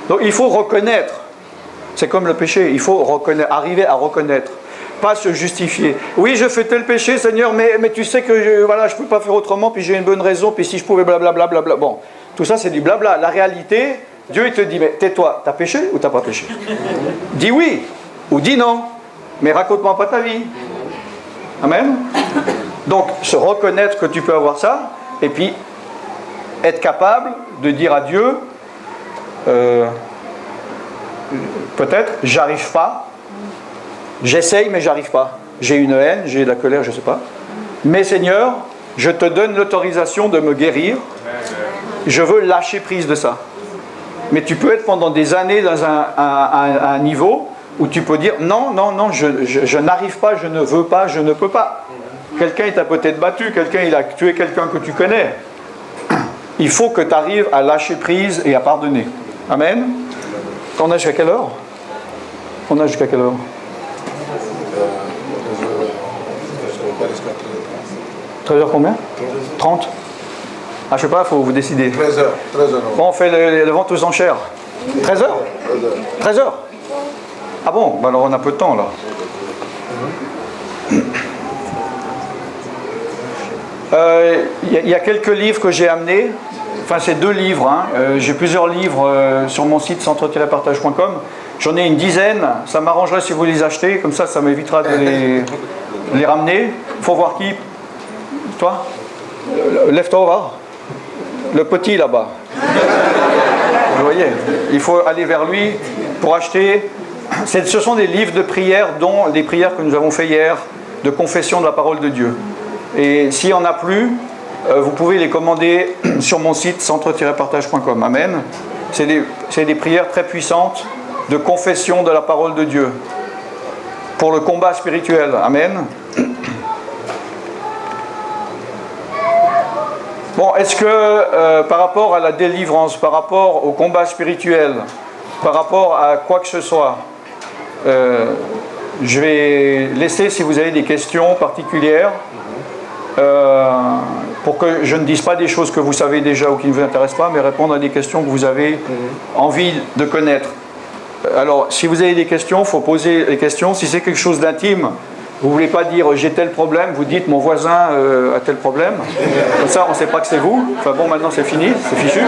Donc il faut reconnaître. C'est comme le péché, il faut reconnaître, arriver à reconnaître. Pas se justifier. Oui, je fais tel péché, Seigneur, mais tu sais que je ne peux pas faire autrement, puis j'ai une bonne raison, puis si je pouvais blablabla. Bon, tout ça c'est du blabla. La réalité, Dieu il te dit, mais tais-toi, t'as péché ou t'as pas péché? Dis oui ou dis non, mais raconte-moi pas ta vie. Amen. Donc, se reconnaître que tu peux avoir ça, et puis être capable de dire à Dieu, peut-être, j'arrive pas, j'essaye mais j'arrive pas. J'ai une haine, j'ai de la colère, je sais pas. Mais Seigneur, je te donne l'autorisation de me guérir. Je veux lâcher prise de ça. Mais tu peux être pendant des années dans un niveau où tu peux dire non, je n'arrive pas, je ne veux pas, je ne peux pas. Quelqu'un il t'a peut-être battu, quelqu'un il a tué quelqu'un que tu connais. Il faut que tu arrives à lâcher prise et à pardonner. Amen. On a jusqu'à quelle heure? On a jusqu'à quelle heure? 13h combien? 30. Ah, je sais pas, il faut vous décider. 13h. Bon, on fait le vente aux enchères. 13h? 13h. Ah bon, bah alors on a peu de temps là. Il y a quelques livres que j'ai amenés. Enfin, c'est 2 livres. Hein. J'ai plusieurs livres sur mon site centre-partage.com. J'en ai une dizaine. Ça m'arrangerait si vous les achetez. Comme ça m'évitera de les ramener. Il faut voir qui? Toi? Lève-toi, va. Le petit là-bas. Vous voyez, il faut aller vers lui pour acheter. Ce sont des livres de prières, dont les prières que nous avons fait hier, de confession de la parole de Dieu. Et s'il n'y en a plus, vous pouvez les commander sur mon site centre-partage.com. Amen. C'est des prières très puissantes de confession de la parole de Dieu pour le combat spirituel. Amen. Bon, est-ce que par rapport à la délivrance, par rapport au combat spirituel, par rapport à quoi que ce soit, je vais laisser, si vous avez des questions particulières, pour que je ne dise pas des choses que vous savez déjà ou qui ne vous intéressent pas, mais répondre à des questions que vous avez envie de connaître. Alors, si vous avez des questions, il faut poser les questions. Si c'est quelque chose d'intime, vous ne voulez pas dire j'ai tel problème, vous dites mon voisin a tel problème. Comme ça, on ne sait pas que c'est vous. Enfin bon, maintenant c'est fini, c'est fichu.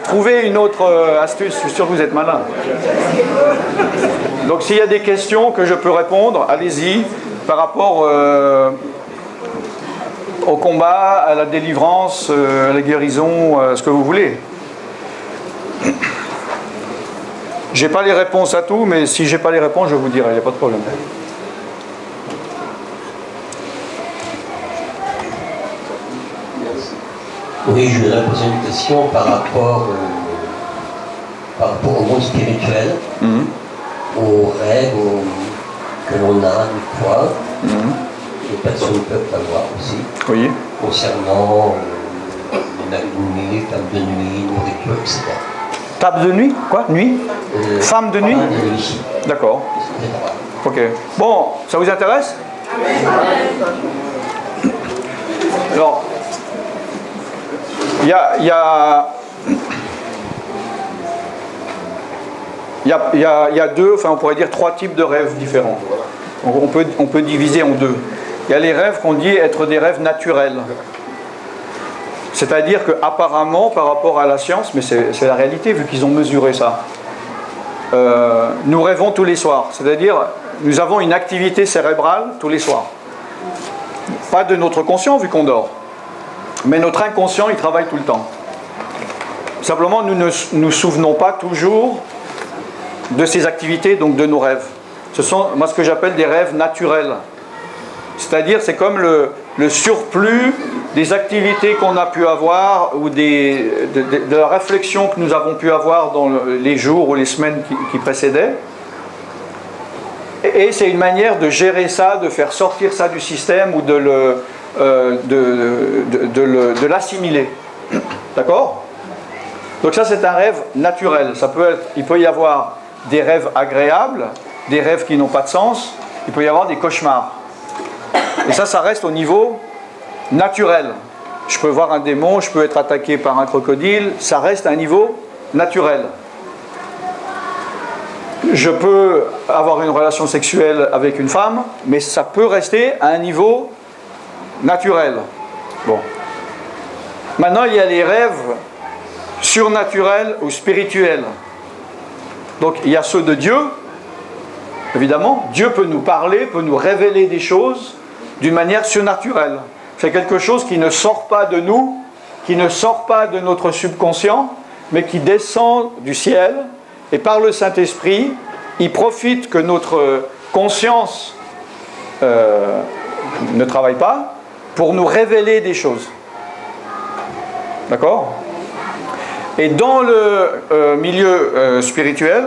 Trouvez une autre astuce, je suis sûr que vous êtes malin. Donc s'il y a des questions que je peux répondre, allez-y, par rapport au combat, à la délivrance, à la guérison, ce que vous voulez. J'ai pas les réponses à tout, mais si j'ai pas les réponses, je vous dirai, il n'y a pas de problème. Oui, je voudrais poser une question par rapport au monde spirituel, aux rêves que l'on a une fois, les personnes peuvent avoir aussi, oui. Concernant les naves de nuit, femmes de nuit, nourriture, etc. Table de nuit? Quoi? Nuit? Femme de nuit? Femme de nuit. D'accord. Ok. Bon, ça vous intéresse? Alors, il y a deux, enfin on pourrait dire 3 types de rêves différents. On peut diviser en 2. Il y a les rêves qu'on dit être des rêves naturels. C'est-à-dire qu'apparemment, par rapport à la science, mais c'est la réalité vu qu'ils ont mesuré ça, nous rêvons tous les soirs. C'est-à-dire, nous avons une activité cérébrale tous les soirs. Pas de notre conscient vu qu'on dort. Mais notre inconscient, il travaille tout le temps. Simplement, nous ne nous souvenons pas toujours de ces activités, donc de nos rêves. Ce sont, moi, ce que j'appelle des rêves naturels. C'est-à-dire, c'est comme le surplus des activités qu'on a pu avoir ou de la réflexion que nous avons pu avoir dans les jours ou les semaines qui précédaient. Et c'est une manière de gérer ça, de faire sortir ça du système ou de l'assimiler. D'accord? Donc ça, c'est un rêve naturel. Il peut y avoir des rêves agréables, des rêves qui n'ont pas de sens, il peut y avoir des cauchemars. Et ça reste au niveau naturel. je peux voir un démon, je peux être attaqué par un crocodile, ça reste un niveau naturel. Je peux avoir une relation sexuelle avec une femme, mais ça peut rester à un niveau naturel. Bon. Maintenant, il y a les rêves surnaturels ou spirituels. Donc, il y a ceux de Dieu, évidemment. Dieu peut nous parler, peut nous révéler des choses d'une manière surnaturelle. C'est quelque chose qui ne sort pas de nous, qui ne sort pas de notre subconscient, mais qui descend du ciel, et par le Saint-Esprit, il profite que notre conscience ne travaille pas pour nous révéler des choses. D'accord ? Et dans le milieu spirituel,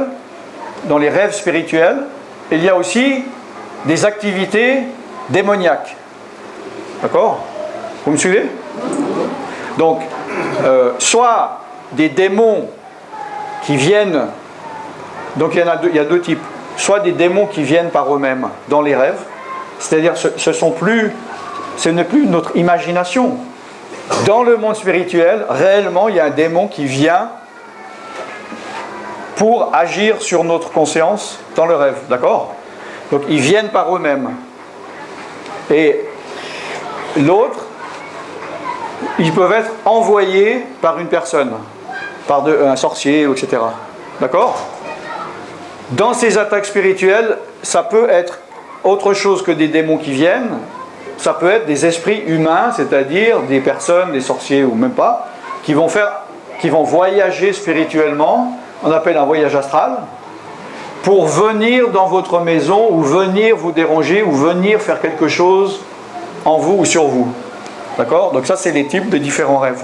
dans les rêves spirituels, il y a aussi des activités démoniaques. D'accord ? Vous me suivez ? Donc, soit des démons qui viennent, donc il y a deux types, soit des démons qui viennent par eux-mêmes dans les rêves, c'est-à-dire ce n'est plus notre imagination. Dans le monde spirituel, réellement, il y a un démon qui vient pour agir sur notre conscience dans le rêve, d'accord ? Donc, ils viennent par eux-mêmes. Et l'autre, ils peuvent être envoyés par une personne, par un sorcier, etc. D'accord ? Dans ces attaques spirituelles, ça peut être autre chose que des démons qui viennent, ça peut être des esprits humains, c'est-à-dire des personnes, des sorciers ou même pas, qui vont voyager spirituellement, on appelle un voyage astral, pour venir dans votre maison ou venir vous déranger ou venir faire quelque chose en vous ou sur vous. D'accord ? Donc ça, c'est les types de différents rêves.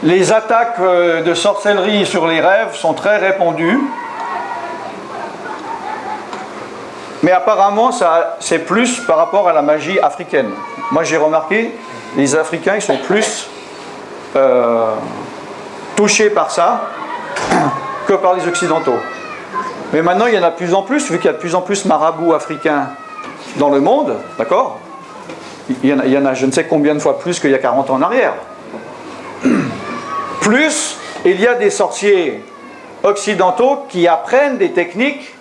Les attaques de sorcellerie sur les rêves sont très répandues. Mais apparemment, c'est plus par rapport à la magie africaine. Moi, j'ai remarqué, les Africains, ils sont plus touchés par ça que par les Occidentaux. Mais maintenant, il y en a de plus en plus, vu qu'il y a de plus en plus marabouts africains dans le monde, d'accord ? Il y en a je ne sais combien de fois plus qu'il y a 40 ans en arrière. Plus, il y a des sorciers occidentaux qui apprennent des techniques,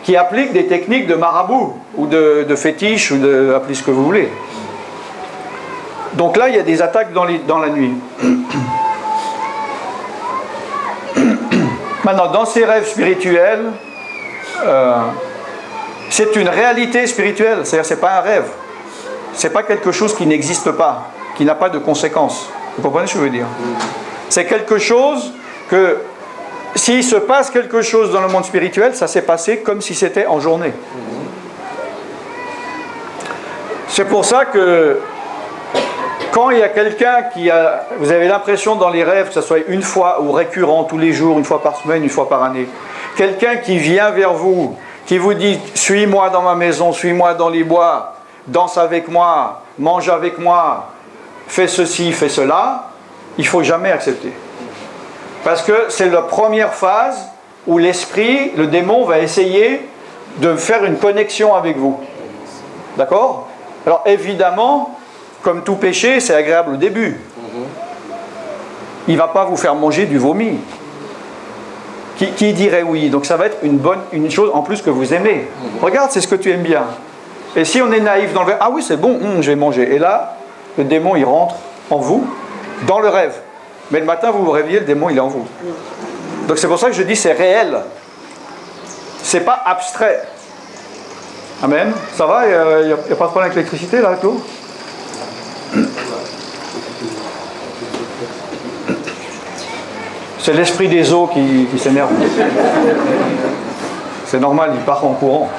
qui appliquent des techniques de marabout, ou de fétiche, ou de... appelez ce que vous voulez. Donc là, il y a des attaques dans la nuit. Maintenant, dans ces rêves spirituels, c'est une réalité spirituelle, c'est-à-dire c'est pas un rêve. C'est pas quelque chose qui n'existe pas, qui n'a pas de conséquences. Vous comprenez ce que je veux dire ? C'est quelque chose que, s'il se passe quelque chose dans le monde spirituel, ça s'est passé comme si c'était en journée. C'est pour ça que, quand il y a quelqu'un vous avez l'impression dans les rêves, que ce soit une fois ou récurrent, tous les jours, une fois par semaine, une fois par année, quelqu'un qui vient vers vous, qui vous dit « suis-moi dans ma maison, suis-moi dans les bois, danse avec moi, mange avec moi, fais ceci, fais cela », il ne faut jamais accepter. Parce que c'est la première phase où l'esprit, le démon, va essayer de faire une connexion avec vous. D'accord ? Alors évidemment, comme tout péché, c'est agréable au début. Il ne va pas vous faire manger du vomi. Qui dirait oui ? Donc ça va être une chose en plus que vous aimez. Regarde, c'est ce que tu aimes bien. Et si on est naïf dans le rêve, ah oui c'est bon, je vais manger. Et là, le démon il rentre en vous, dans le rêve. Mais le matin vous vous réveillez, le démon il est en vous. Donc c'est pour ça que je dis c'est réel. C'est pas abstrait. Amen. Ça va ? Il n'y a pas de problème avec l'électricité là, Claude ? C'est l'esprit des eaux qui s'énerve. C'est normal, il part en courant.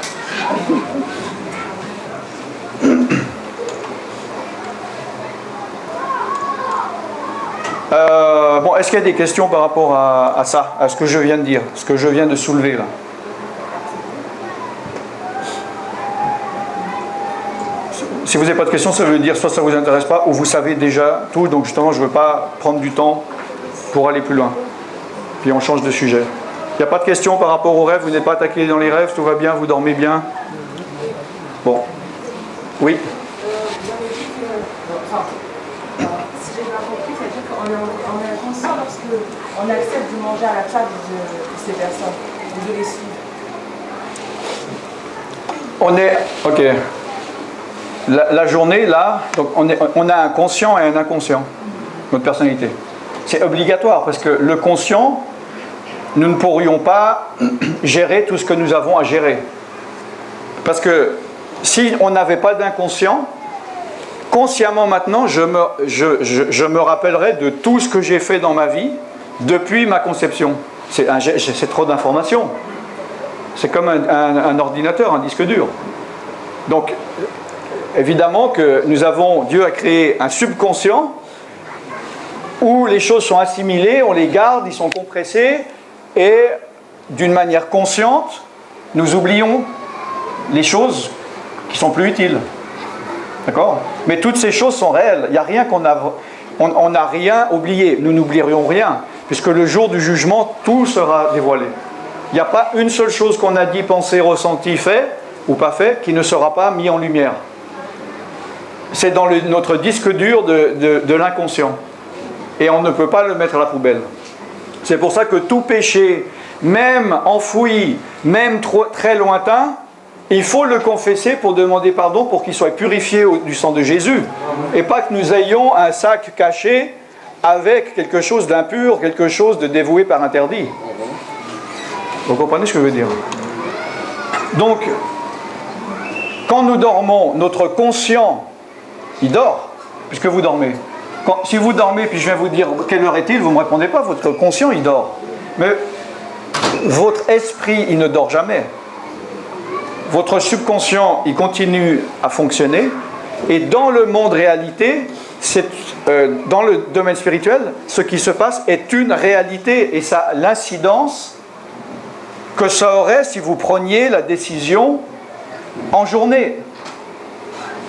Bon, est-ce qu'il y a des questions par rapport à ça, à ce que je viens de dire, ce que je viens de soulever là ? Si vous n'avez pas de questions, ça veut dire soit ça ne vous intéresse pas, ou vous savez déjà tout, donc justement je ne veux pas prendre du temps pour aller plus loin. Puis on change de sujet. Il n'y a pas de questions par rapport aux rêves, vous n'êtes pas attaqué dans les rêves, tout va bien, vous dormez bien ? Bon. Oui ? si j'ai bien compris, c'est-à-dire qu'on est inconscient lorsque on accepte de manger à la table de ces personnes, de les suivre. On est, ok. La journée, là, donc on a un conscient et un inconscient, notre personnalité. C'est obligatoire parce que le conscient, nous ne pourrions pas gérer tout ce que nous avons à gérer. Parce que si on n'avait pas d'inconscient, consciemment maintenant, je me rappellerai de tout ce que j'ai fait dans ma vie depuis ma conception. C'est trop d'informations. C'est comme un ordinateur, un disque dur. Donc, évidemment que Dieu a créé un subconscient où les choses sont assimilées, on les garde, ils sont compressés, et d'une manière consciente, nous oublions les choses qui sont plus utiles. D'accord ? Mais toutes ces choses sont réelles. Il n'y a rien on n'a rien oublié. Nous n'oublierions rien, puisque le jour du jugement, tout sera dévoilé. Il n'y a pas une seule chose qu'on a dit, pensé, ressenti, fait ou pas fait, qui ne sera pas mis en lumière. C'est dans notre disque dur de l'inconscient. Et on ne peut pas le mettre à la poubelle. C'est pour ça que tout péché, même enfoui, même très lointain, il faut le confesser pour demander pardon, pour qu'il soit purifié du sang de Jésus. Et pas que nous ayons un sac caché avec quelque chose d'impur, quelque chose de dévoué par interdit. Vous comprenez ce que je veux dire ? Donc, quand nous dormons, notre conscient, il dort, puisque vous dormez. Si vous dormez, puis je viens vous dire quelle heure est-il, vous ne me répondez pas, votre conscient, il dort. Mais votre esprit, il ne dort jamais. Votre subconscient, il continue à fonctionner. Et dans le monde réalité, dans le domaine spirituel, ce qui se passe est une réalité. Et ça a l'incidence que ça aurait si vous preniez la décision en journée.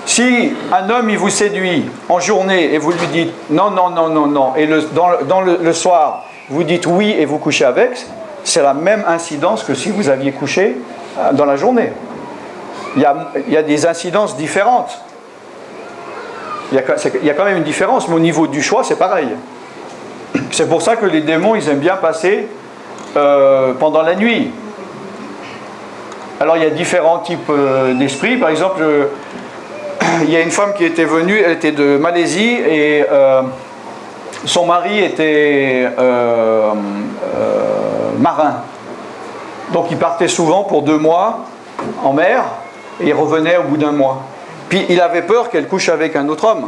Si un homme il vous séduit en journée et vous lui dites non, non, non, non, non, et le soir vous dites oui et vous couchez avec, c'est la même incidence que si vous aviez couché dans la journée. Il y a des incidences différentes. Il y a quand même une différence, mais au niveau du choix, c'est pareil. C'est pour ça que les démons, ils aiment bien passer pendant la nuit. Alors, il y a différents types d'esprits. Par exemple, il y a une femme qui était venue, elle était de Malaisie, et son mari était marin. Donc, il partait souvent pour 2 mois en mer, et il revenait au bout d'1 mois. Puis, il avait peur qu'elle couche avec un autre homme.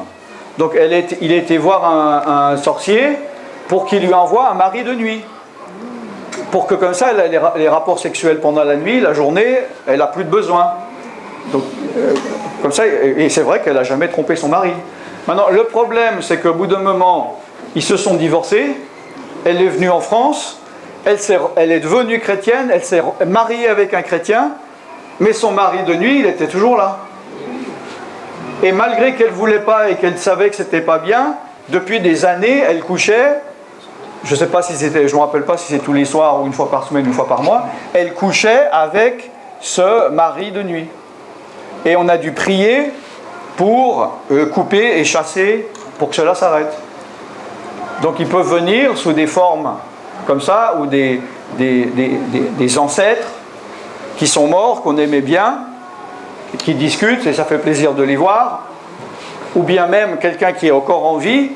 Donc, il était voir un sorcier pour qu'il lui envoie un mari de nuit. Pour que comme ça, elle a les rapports sexuels pendant la nuit, la journée, elle n'a plus de besoin. Donc, comme ça, et c'est vrai qu'elle n'a jamais trompé son mari. Maintenant, le problème, c'est qu'au bout d'un moment, ils se sont divorcés, elle est venue en France, elle est devenue chrétienne, elle s'est mariée avec un chrétien, mais son mari de nuit, il était toujours là. Et malgré qu'elle ne voulait pas et qu'elle savait que c'était pas bien, depuis des années, elle couchait, je ne me rappelle pas si c'est tous les soirs ou une fois par semaine, une fois par mois, elle couchait avec ce mari de nuit. Et on a dû prier pour couper et chasser pour que cela s'arrête. Donc ils peuvent venir sous des formes comme ça, ou des ancêtres qui sont morts, qu'on aimait bien, qui discutent, et ça fait plaisir de les voir, ou bien même quelqu'un qui est encore en vie,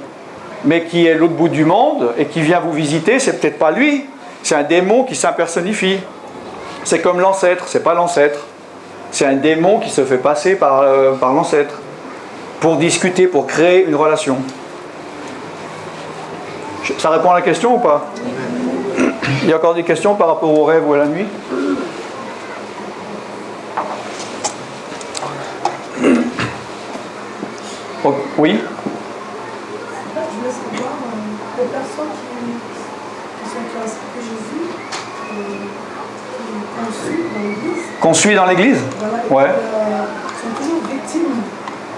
mais qui est à l'autre bout du monde, et qui vient vous visiter, c'est peut-être pas lui, c'est un démon qui s'impersonnifie. C'est comme l'ancêtre, c'est pas l'ancêtre. C'est un démon qui se fait passer par l'ancêtre, pour discuter, pour créer une relation. Ça répond à la question ou pas ? Il y a encore des questions par rapport au rêve ou à la nuit ? Oh, oui ? Je voulais savoir, les personnes qui sont acceptées Jésus, qu'on suit dans l'église, Ouais. sont toujours victimes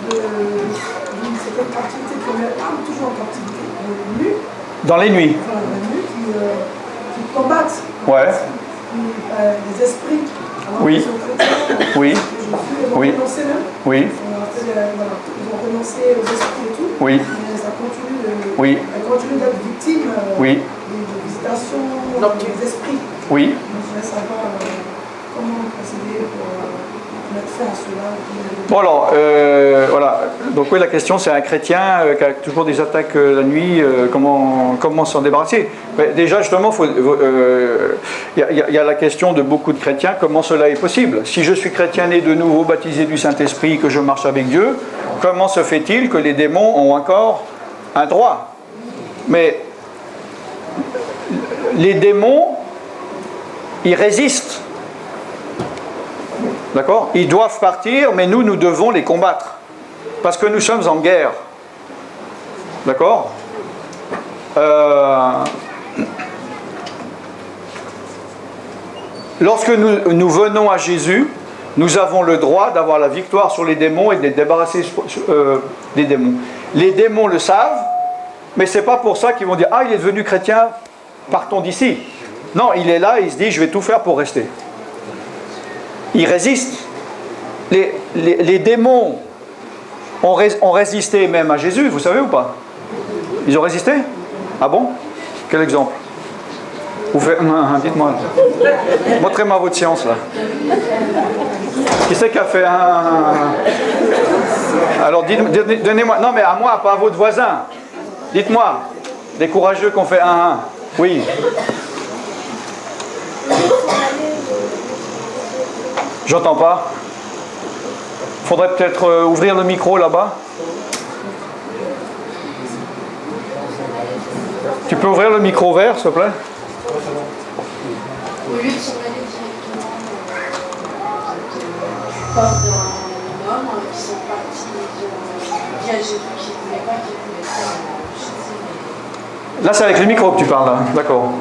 d'une certaine captivité, qui est toujours en captivité, dans les nuits. Qui combattent les esprits. Oui. Oui. Ils ont renoncé même. Oui. Ils ont renoncé penser aux esprits et tout. Oui. Mais ça continue, Oui. elle continue d'être victime Oui. de visitations des esprits. Oui. Donc, je voudrais savoir comment procéder pour mettre fin à cela. Bon alors, voilà. Donc oui, la question c'est un chrétien qui a toujours des attaques la nuit, comment s'en débarrasser? Mais déjà justement, il y a la question de beaucoup de chrétiens, comment cela est possible? Si je suis chrétien né de nouveau, baptisé du Saint-Esprit, que je marche avec Dieu, comment se fait-il que les démons ont encore un droit? Mais les démons, ils résistent. D'accord? Ils doivent partir, mais nous devons les combattre. Parce que nous sommes en guerre. D'accord? Lorsque nous venons à Jésus, nous avons le droit d'avoir la victoire sur les démons et de les débarrasser des démons. Les démons le savent, mais ce n'est pas pour ça qu'ils vont dire « Ah, il est devenu chrétien, partons d'ici ». Non, il est là et il se dit « Je vais tout faire pour rester ». Ils résistent. Les démons ont résisté même à Jésus, vous savez ou pas? Ils ont résisté? Ah bon? Quel exemple? Dites-moi. Montrez-moi votre science là. Qui c'est qui a fait un... Alors donnez-moi... Non mais à moi, pas à votre voisin. Dites-moi. Des courageux qui ont fait 1-1. Oui. J'entends pas. Faudrait peut-être ouvrir le micro là-bas. Tu peux ouvrir le micro vert, s'il te plaît? Au lieu de s'en aller directement corps d'un homme qui sont partis via Jésus qui ne voulait pas qu'il voulait faire chez eux. Là, c'est avec le micro que tu parles, là. D'accord.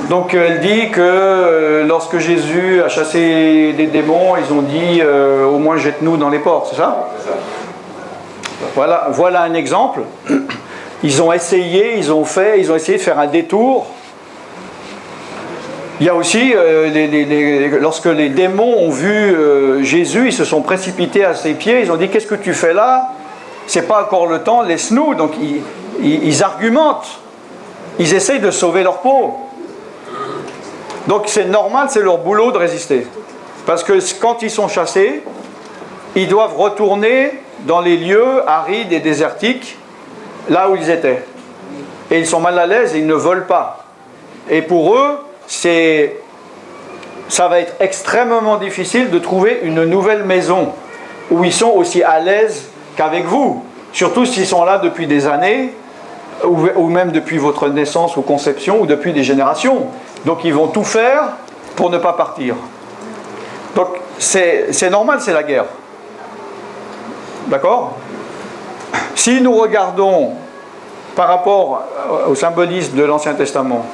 Donc, elle dit que lorsque Jésus a chassé des démons, ils ont dit au moins jette-nous dans les ports, c'est ça? Voilà un exemple. Ils ont essayé, ils ont essayé de faire un détour. Il y a aussi, lorsque les démons ont vu Jésus, ils se sont précipités à ses pieds, ils ont dit « Qu'est-ce que tu fais là? C'est pas encore le temps, laisse-nous ». Donc ils argumentent, ils essayent de sauver leur peau. Donc c'est normal, c'est leur boulot de résister. Parce que quand ils sont chassés, ils doivent retourner dans les lieux arides et désertiques, là où ils étaient. Et ils sont mal à l'aise et ils ne veulent pas. Et pour eux, ça va être extrêmement difficile de trouver une nouvelle maison où ils sont aussi à l'aise qu'avec vous. Surtout s'ils sont là depuis des années, ou même depuis votre naissance ou conception, ou depuis des générations. Donc ils vont tout faire pour ne pas partir. Donc c'est normal, c'est la guerre. D'accord? Si nous regardons par rapport au symbolisme de l'Ancien Testament,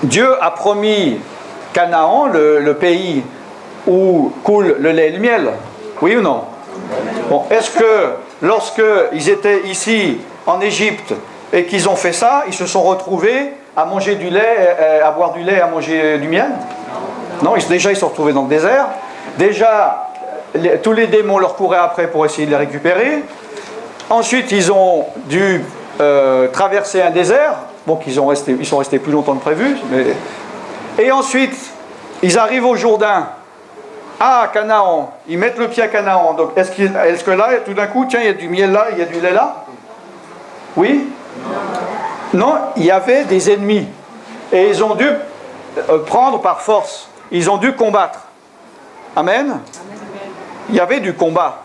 Dieu a promis Canaan, le pays où coule le lait et le miel. Oui ou non? Bon, est-ce que lorsqu'ils étaient ici en Égypte et qu'ils ont fait ça, ils se sont retrouvés à manger du lait, à boire du lait, à manger du miel? Non, déjà ils se sont retrouvés dans le désert. Déjà, tous les démons leur couraient après pour essayer de les récupérer. Ensuite, ils ont dû traverser un désert. Donc ils sont restés plus longtemps que prévu. Et ensuite, ils arrivent au Jourdain. Ah, Canaan. Ils mettent le pied à Canaan. Donc est-ce que là, tout d'un coup, tiens, il y a du miel là, il y a du lait là? Oui? Non, il y avait des ennemis. Et ils ont dû prendre par force. Ils ont dû combattre. Amen? Il y avait du combat.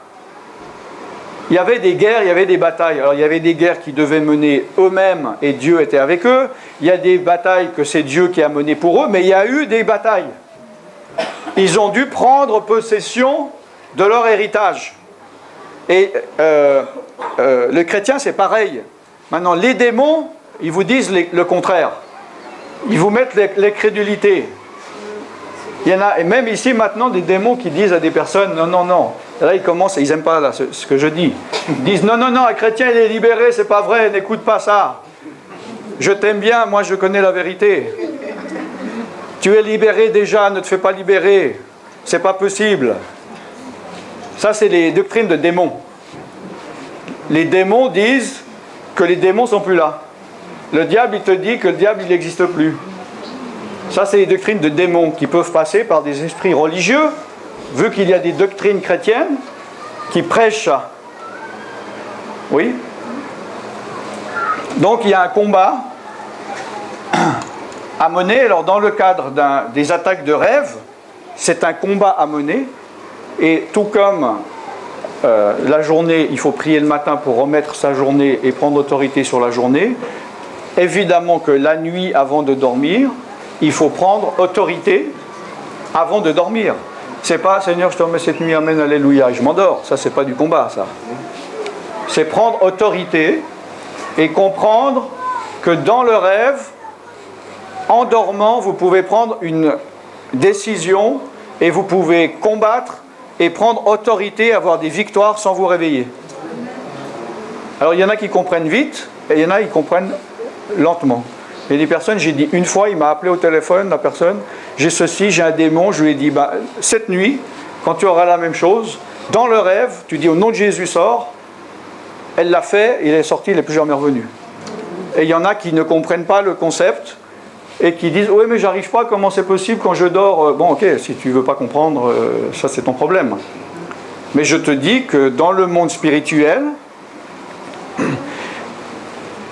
Il y avait des guerres, il y avait des batailles. Alors il y avait des guerres qui devaient mener eux-mêmes et Dieu était avec eux. Il y a des batailles que c'est Dieu qui a menées pour eux, mais il y a eu des batailles. Ils ont dû prendre possession de leur héritage. Et le chrétien, c'est pareil. Maintenant, les démons, ils vous disent le contraire. Ils vous mettent l'incrédulité. Il y en a, et même ici maintenant, des démons qui disent à des personnes, non, non, non. Et là, ils commencent, ils n'aiment pas là, ce que je dis. Ils disent, non, non, non, un chrétien, il est libéré, c'est pas vrai, n'écoute pas ça. Je t'aime bien, moi je connais la vérité. Tu es libéré déjà, ne te fais pas libérer. C'est pas possible. Ça, c'est les doctrines de démons. Les démons disent que les démons ne sont plus là. Le diable, il te dit que le diable, il n'existe plus. Ça, c'est les doctrines de démons qui peuvent passer par des esprits religieux, vu qu'il y a des doctrines chrétiennes qui prêchent ça. Oui? Donc, il y a un combat à mener. Alors, dans le cadre des attaques de rêve, c'est un combat à mener. Et tout comme la journée, il faut prier le matin pour remettre sa journée et prendre autorité sur la journée, évidemment que la nuit, avant de dormir, il faut prendre autorité avant de dormir. C'est pas, Seigneur, je te remets cette nuit, amen, alléluia, et je m'endors. Ça, c'est pas du combat, ça. C'est prendre autorité et comprendre que dans le rêve, en dormant, vous pouvez prendre une décision et vous pouvez combattre et prendre autorité, avoir des victoires sans vous réveiller. Alors, il y en a qui comprennent vite et il y en a qui comprennent lentement. Il y a des personnes, j'ai dit une fois, il m'a appelé au téléphone, la personne, j'ai ceci, j'ai un démon, je lui ai dit, cette nuit, quand tu auras la même chose, dans le rêve, tu dis au nom de Jésus sors, elle l'a fait, il est sorti, il n'est plus jamais revenu. Et il y en a qui ne comprennent pas le concept et qui disent, oui mais j'arrive pas, comment c'est possible quand je dors? Bon ok, si tu ne veux pas comprendre, ça c'est ton problème. Mais je te dis que dans le monde spirituel,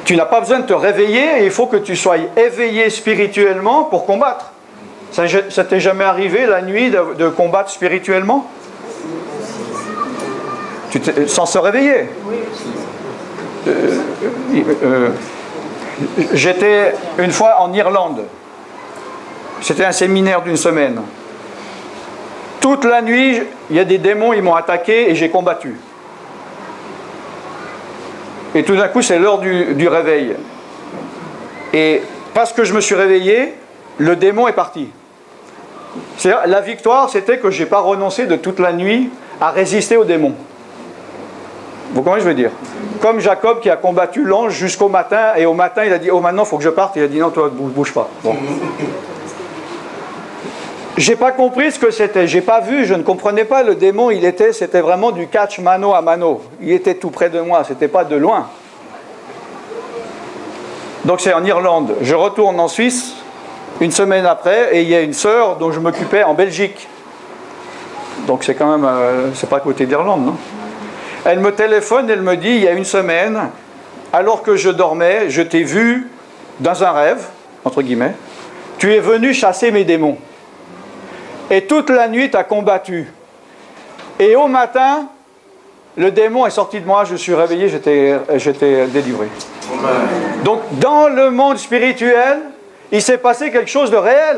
tu n'as pas besoin de te réveiller et il faut que tu sois éveillé spirituellement pour combattre. Ça t'est jamais arrivé la nuit de combattre spirituellement? Sans se réveiller? J'étais une fois en Irlande. C'était un séminaire d'une semaine. Toute la nuit, il y a des démons, ils m'ont attaqué et j'ai combattu. Et tout d'un coup, c'est l'heure du réveil. Et parce que je me suis réveillé, le démon est parti. La victoire, c'était que je n'ai pas renoncé de toute la nuit à résister au démon. Vous comprenez ce que je veux dire? Comme Jacob qui a combattu l'ange jusqu'au matin, et au matin, il a dit, oh maintenant, il faut que je parte. Il a dit, non, toi, bouge pas. Bon. J'ai pas compris ce que c'était, j'ai pas vu, je ne comprenais pas le démon, c'était vraiment du catch mano à mano. Il était tout près de moi, c'était pas de loin. Donc c'est en Irlande. Je retourne en Suisse une semaine après et il y a une sœur dont je m'occupais en Belgique. Donc c'est quand même, c'est pas à côté d'Irlande, non? Elle me téléphone, elle me dit, il y a une semaine, alors que je dormais, je t'ai vu dans un rêve, entre guillemets, tu es venu chasser mes démons. Et toute la nuit, tu as combattu. Et au matin, le démon est sorti de moi, je suis réveillé, j'étais délivré. Donc, dans le monde spirituel, il s'est passé quelque chose de réel.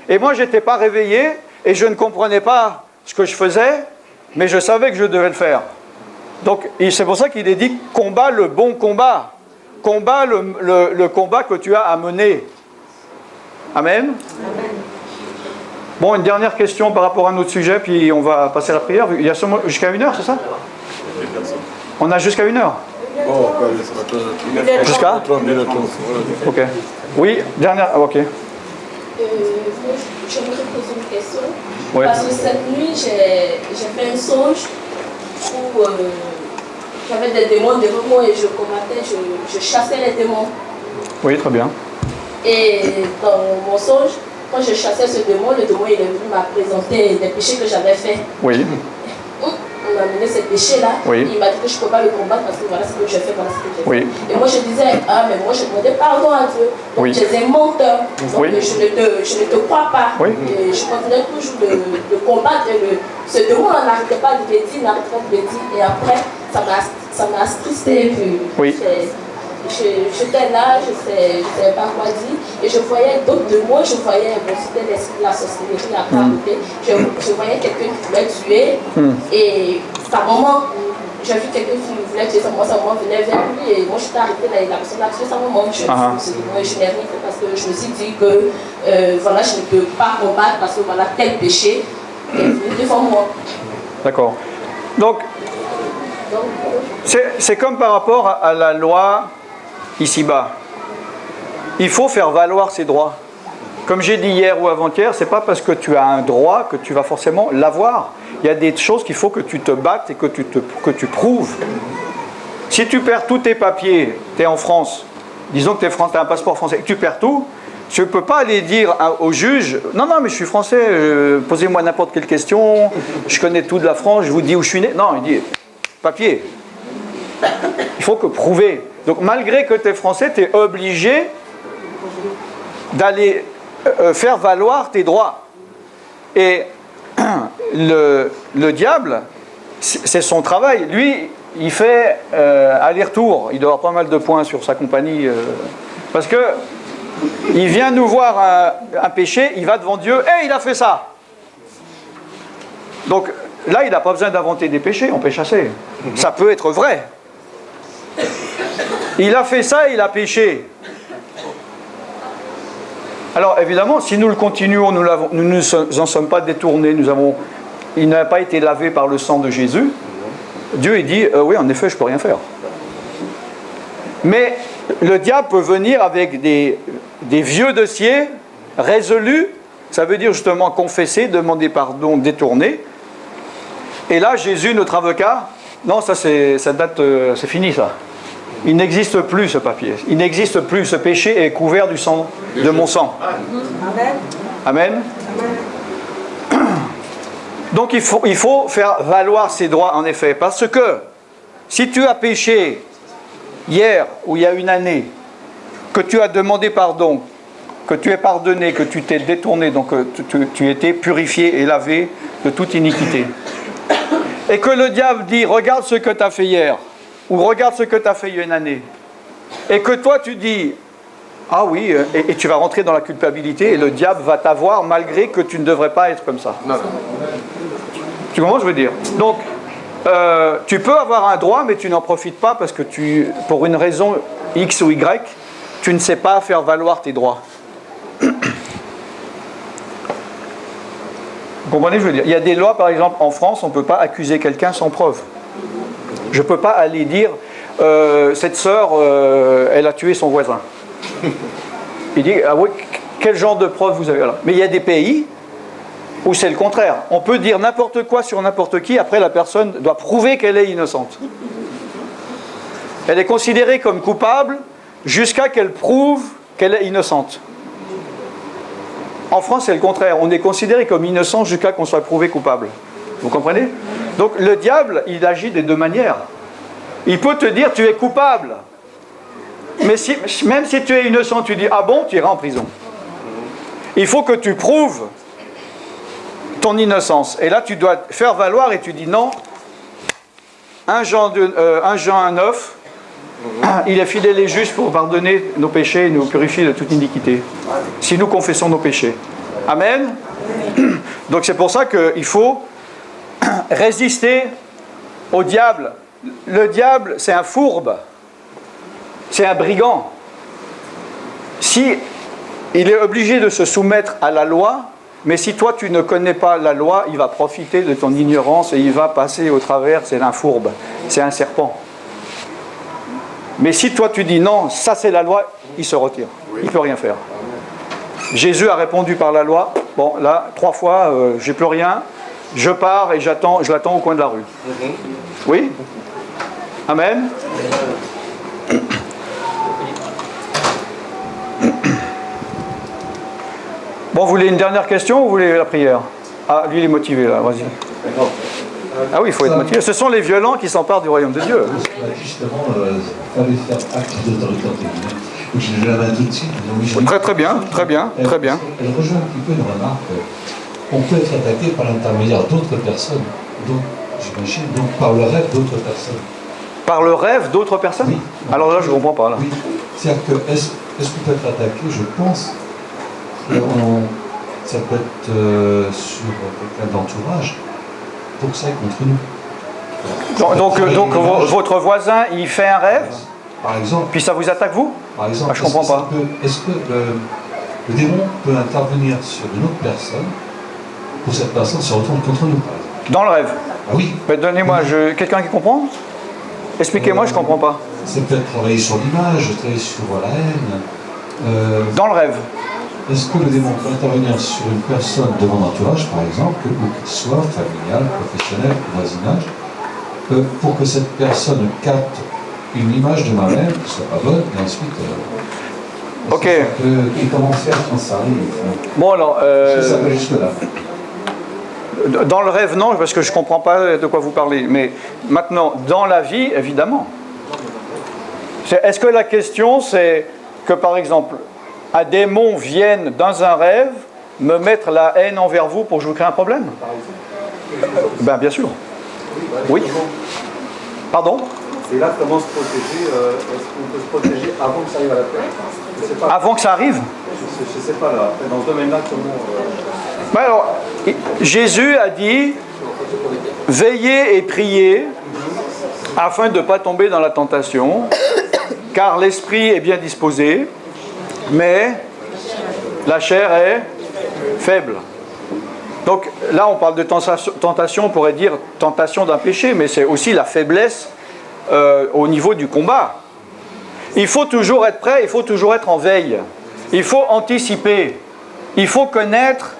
Et moi, je n'étais pas réveillé et je ne comprenais pas ce que je faisais, mais je savais que je devais le faire. Donc, c'est pour ça qu'il est dit, combat le bon combat. Combat le combat que tu as à mener. Amen. Amen. Bon, une dernière question par rapport à notre sujet, puis on va passer à la prière. Il y a jusqu'à 1 heure, c'est ça? On a jusqu'à 1 heure. Jusqu'à? Ok. Oui, dernière. Ok. J'aimerais poser une question. Ouais. Parce que cette nuit, j'ai fait un songe où j'avais des démons devant moi et je combattais, je chassais les démons. Oui, très bien. Et dans mon songe, quand je chassais ce démon, le démon il est venu m'a présenter des péchés que j'avais faits. Oui. On m'a amené ces péchés-là. Oui. Il m'a dit que je ne peux pas le combattre parce que voilà ce que je fais, voilà ce que j'ai fait. Oui. Et moi je disais, mais moi je demandais pardon à Dieu. Donc Oui. j'étais menteur. Donc Oui. je ne te crois pas. Oui. Et je continuais toujours de combattre. Ce démon n'arrêtait pas de me dire, n'arrêtait pas de me dire. Et après, ça m'a attristé. Oui. J'étais là, je ne savais pas quoi dire, et je voyais d'autres de moi, je voyais, c'était l'esprit de la sorcellerie, la parenté, je voyais quelqu'un qui voulait tuer, et sa maman, j'ai vu quelqu'un qui voulait tuer sa maman venait vers lui, et moi je suis arrêtée là, il a besoin de tuer sa maman, je n'ai rien fait parce que je me suis dit que, voilà, je ne peux pas combattre parce que voilà, tel péché est venu devant moi. D'accord. Donc, c'est comme par rapport à la loi ici-bas. Il faut faire valoir ses droits. Comme j'ai dit hier ou avant-hier, c'est pas parce que tu as un droit que tu vas forcément l'avoir. Il y a des choses qu'il faut que tu te battes et que tu prouves. Si tu perds tous tes papiers, tu es en France, disons que tu as un passeport français, et que tu perds tout, tu ne peux pas aller dire au juge « Non, non, mais je suis français, posez-moi n'importe quelle question, je connais tout de la France, je vous dis où je suis né. » Non, il dit « Papier. » Il faut que prouver. Donc malgré que tu es français, tu es obligé d'aller faire valoir tes droits. Et le diable, c'est son travail. Lui, il fait aller-retour. Il doit avoir pas mal de points sur sa compagnie. Parce que il vient nous voir un péché, il va devant Dieu, et il a fait ça. Donc là, il n'a pas besoin d'inventer des péchés, on peut chasser. Ça peut être vrai. Il a fait ça, il a péché. Alors évidemment, si nous le continuons, nous ne nous en sommes pas détournés, il n'a pas été lavé par le sang de Jésus, Dieu il dit, oui en effet je ne peux rien faire. Mais le diable peut venir avec des vieux dossiers résolus, ça veut dire justement confesser, demander pardon, détourner. Et là Jésus, notre avocat, non ça date, c'est fini ça. Il n'existe plus ce papier, il n'existe plus, ce péché est couvert du sang, de mon sang. Amen. Amen. Donc il faut faire valoir ses droits en effet, parce que si tu as péché hier ou il y a une année, que tu as demandé pardon, que tu es pardonné, que tu t'es détourné, donc tu étais purifié et lavé de toute iniquité, et que le diable dit regarde ce que tu as fait hier, ou regarde ce que tu as fait il y a une année, et que toi tu dis ah oui, et tu vas rentrer dans la culpabilité, et le diable va t'avoir malgré que tu ne devrais pas être comme ça. Non. Tu comprends ce que je veux dire? Donc, tu peux avoir un droit, mais tu n'en profites pas parce que pour une raison X ou Y, tu ne sais pas faire valoir tes droits. Vous comprenez ce que je veux dire? Il y a des lois, par exemple, en France, on ne peut pas accuser quelqu'un sans preuve. Je ne peux pas aller dire cette sœur, elle a tué son voisin. Il dit, ah oui, quel genre de preuve vous avez là? Mais il y a des pays où c'est le contraire. On peut dire n'importe quoi sur n'importe qui, après la personne doit prouver qu'elle est innocente. Elle est considérée comme coupable jusqu'à qu'elle prouve qu'elle est innocente. En France, c'est le contraire. On est considéré comme innocent jusqu'à qu'on soit prouvé coupable. Vous comprenez? Donc le diable, il agit des deux manières. Il peut te dire tu es coupable. Mais même si tu es innocent, tu dis ah bon, tu iras en prison. Il faut que tu prouves ton innocence. Et là, tu dois faire valoir et tu dis non. 1 Jean 9, il est fidèle et juste pour pardonner nos péchés et nous purifier de toute iniquité. Si nous confessons nos péchés. Amen. Donc c'est pour ça qu'il faut résister au diable. Le diable, c'est un fourbe. C'est un brigand. Si il est obligé de se soumettre à la loi, mais si toi tu ne connais pas la loi, il va profiter de ton ignorance et il va passer au travers, c'est un fourbe, c'est un serpent. Mais si toi tu dis non, ça c'est la loi, il se retire. Il ne peut rien faire. Jésus a répondu par la loi, bon là, 3 fois, j'ai plus rien, je pars et je l'attends au coin de la rue. Oui? Amen. Bon, vous voulez une dernière question ou vous voulez la prière? Ah, lui il est motivé là, vas-y. Ah oui, il faut être motivé. Ce sont les violents qui s'emparent du royaume de Dieu. Justement, il fallait faire acte d'autorité entre guillemets. Donc je l'avais tout de suite. Très bien, très bien, très bien. Elle rejoint un petit peu une remarque. On peut être attaqué par l'intermédiaire d'autres personnes, donc j'imagine, donc par le rêve d'autres personnes. Par le rêve d'autres personnes? Oui. Alors là, je ne comprends pas. Là. Oui. C'est-à-dire que, est-ce qu'on peut être attaqué? Je pense que ça peut être sur quelqu'un d'entourage pour ça contre nous. Donc votre voisin, il fait un rêve, par exemple, puis ça vous attaque vous? Par exemple, je ne comprends pas. Est-ce que le démon peut intervenir sur une autre personne pour cette personne se retourne contre nous, par exemple? Dans le rêve? Ah oui. Donnez-moi, quelqu'un qui comprend? Expliquez-moi, je ne comprends pas. C'est peut-être travailler sur l'image, travailler sur la haine. Dans le rêve? est-ce que le démon peut intervenir sur une personne de mon entourage, par exemple, ou qu'il soit familial, professionnel, voisinage, pour que cette personne capte une image de ma-mère qui ne soit pas bonne, et ensuite... Ok. Et comment faire quand ça arrive? Bon alors... Ça peut jusque-là. Dans le rêve, non, parce que je ne comprends pas de quoi vous parlez. Mais maintenant, dans la vie, évidemment. Est-ce que la question, c'est que, par exemple, un démon vienne dans un rêve me mettre la haine envers vous pour que je vous crée un problème? Ben, bien sûr. Oui. Pardon? Et là, comment se protéger? Est-ce qu'on peut se protéger avant que ça arrive à la terre? Avant que ça arrive? Je ne sais pas, là. Dans ce domaine-là, comment... Ben alors, Jésus a dit, veillez et priez afin de ne pas tomber dans la tentation, car l'esprit est bien disposé, mais la chair est faible. Donc là, on parle de tentation, on pourrait dire tentation d'un péché, mais c'est aussi la faiblesse au niveau du combat. Il faut toujours être prêt, il faut toujours être en veille. Il faut anticiper. Il faut connaître